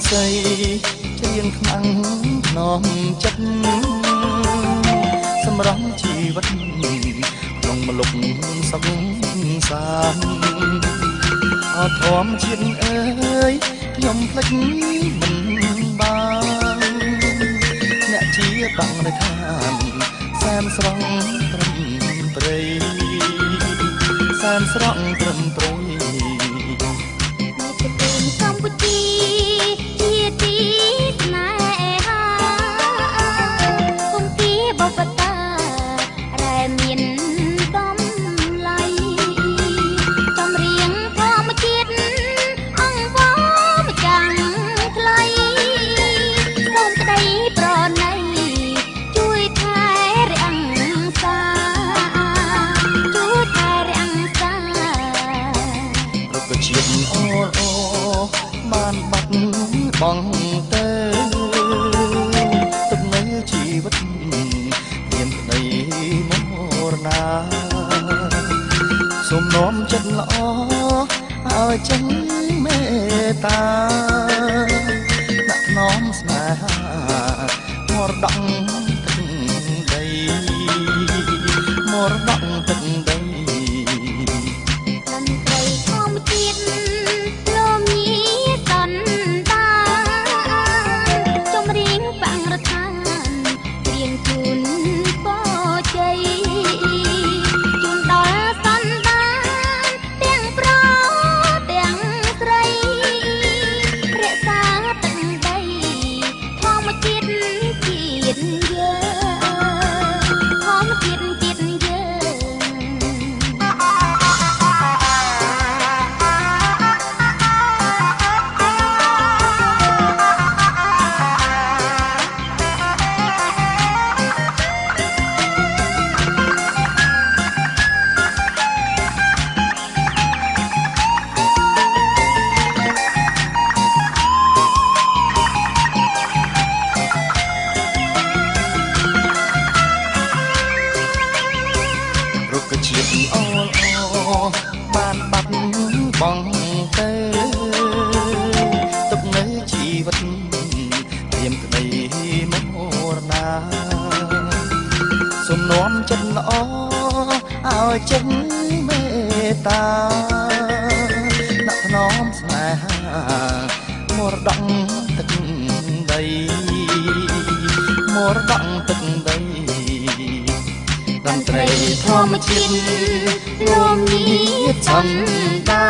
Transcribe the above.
ស្រីច្រៀងខ្លាំងនំចិត្តសម្រស់ជីវិតក្នុងម្លប់សុខសាន្តអត់ធម្មជាតិអើយខ្ញុំភ្លេចមិនបានអ្នកជាបាំងនៅឋានសែនស្រង់ត្រឹមព្រៃសែនស្រង់ត្រឹមព្រៃកម្ពុជាជាទីស្នេហាគុំពីបបតារ៉ែមានតម្លៃចម្រៀងធម្មជាតិអង្គវម្ចាំងថ្លៃសូមក្តីប្រណីជួយថែរាំងសាជួយថែរាំងសារុក្ខជាតិអូអូបានបាត់បង់ទៅទឹកនៅជីវិតមានក្តីមរណាសូមនោមចិត្តល្អឲ្យចេញមេត្តាដាក់នោមស្នេហាមរតកទឹកដីមរតកទឹកដីតន្ត្រីធម្មជាតិលោមីសន្តាចម្រៀងបាំងរដ្ឋានរៀងជូនពរជ័យជូនដល់សន្តានទាំងប្រុសទាំងស្រីរក្សាទឹកដីធម្មជាតិជាតិយើងធម្មជាតិជាតិយើងរុក្ខជាតិអូអូបានបាត់បង់ទៅទុកនៅជីវិតព្រាមក្តីមរណាសូមនោមចិត្តល្អឲ្យចេញមេត្តាដាក់ថ្នមស្នេហាមរតកទឹកដីមរតកទឹកដីតន្ត្រីធម្មជាតិលោមីសន្តា